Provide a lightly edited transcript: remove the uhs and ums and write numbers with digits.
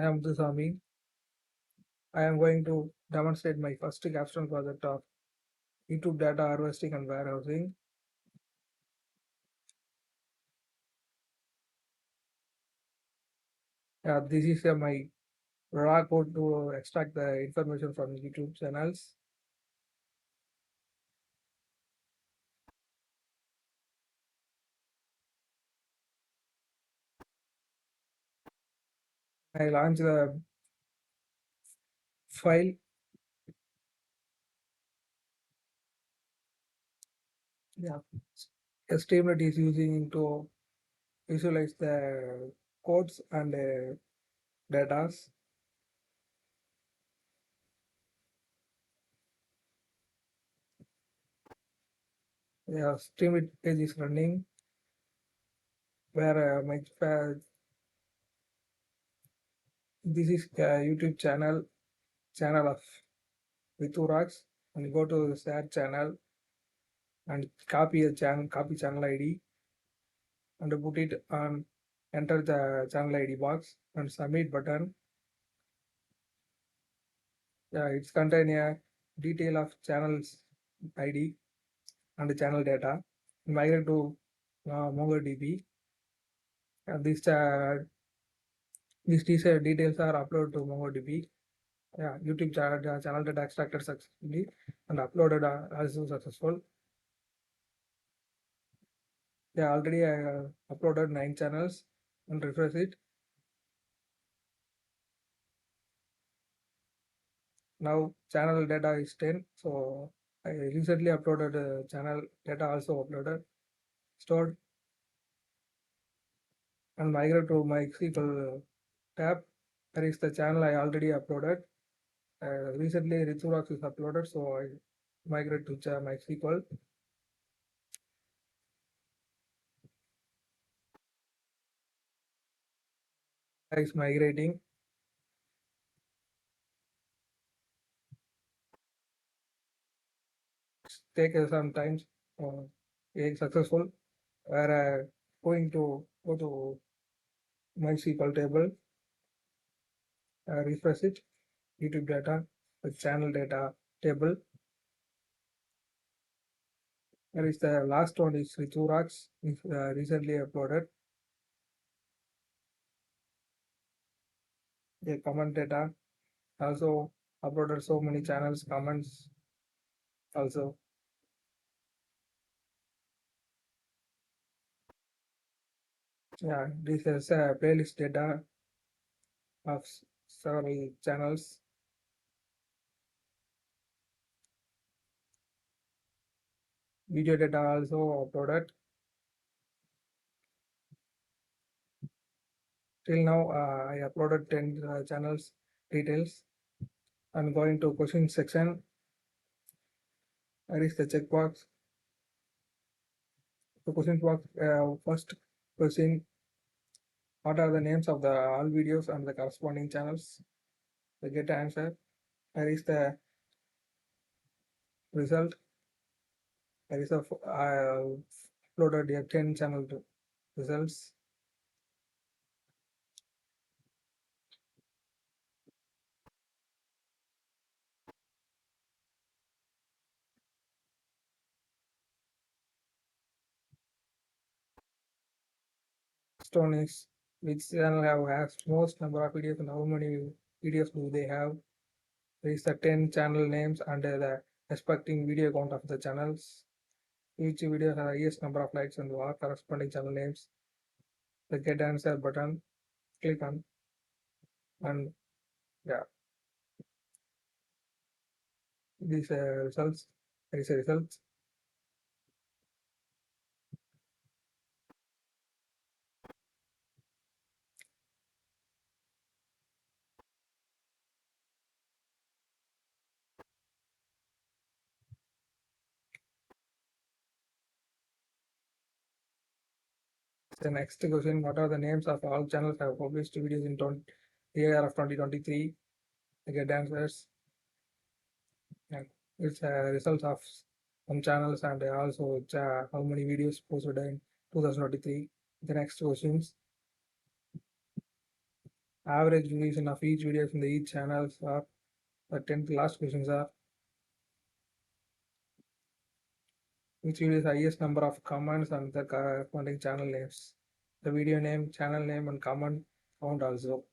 I am Dusami. I am going to demonstrate my first capstone project of YouTube data harvesting and warehousing. This is my raw code to extract the information from YouTube channels. I launch the file. Yeah, Streamlit is using to visualize the codes and data. Yeah, Streamlit page is running where this is YouTube channel of Viturax, and go to the share channel and copy channel ID and put it on, enter the channel ID box and submit button. Yeah, it's contain a detail of channels ID and channel data. Migrate to MongoDB. And these details are uploaded to MongoDB. Yeah, YouTube channel data extracted successfully and uploaded also successful. Yeah, already I uploaded 9 channels and refresh it. Now channel data is 10. So I recently uploaded channel data also uploaded, stored, and migrate to my SQL tab. There is the channel I already uploaded. Recently Rithurox is uploaded, so I migrate to my SQL. Is migrating. Take some time. Being successful. Where going to go to my SQL table, refresh it, YouTube data, the channel data table. There is the last one is Riturax, recently uploaded. The comment data also uploaded so many channels, comments also. Yeah, this is a playlist data of several channels. Video data also uploaded. Till now, I uploaded 10 channels details. I'm going to question section. There is the checkbox. The question box, first question, what are the names of the all videos and the corresponding channels? The get answer. There is the result. There is a uploaded a 10 channel results. Stone is which channel has most number of videos and how many videos do they have. There is the 10 channel names and the respecting video count of the channels. Each video has the highest number of likes and what corresponding channel names. The get answer button, click on, and yeah, these results. There is a result. The next question, what are the names of all channels have published videos in the year of 2023? I get answers. And it's a result of some channels and also how many videos posted in 2023. The next questions, average duration of each video in the each channels are the 10th last questions are which video is highest number of comments and the corresponding channel names. The video name, channel name, and comment count also.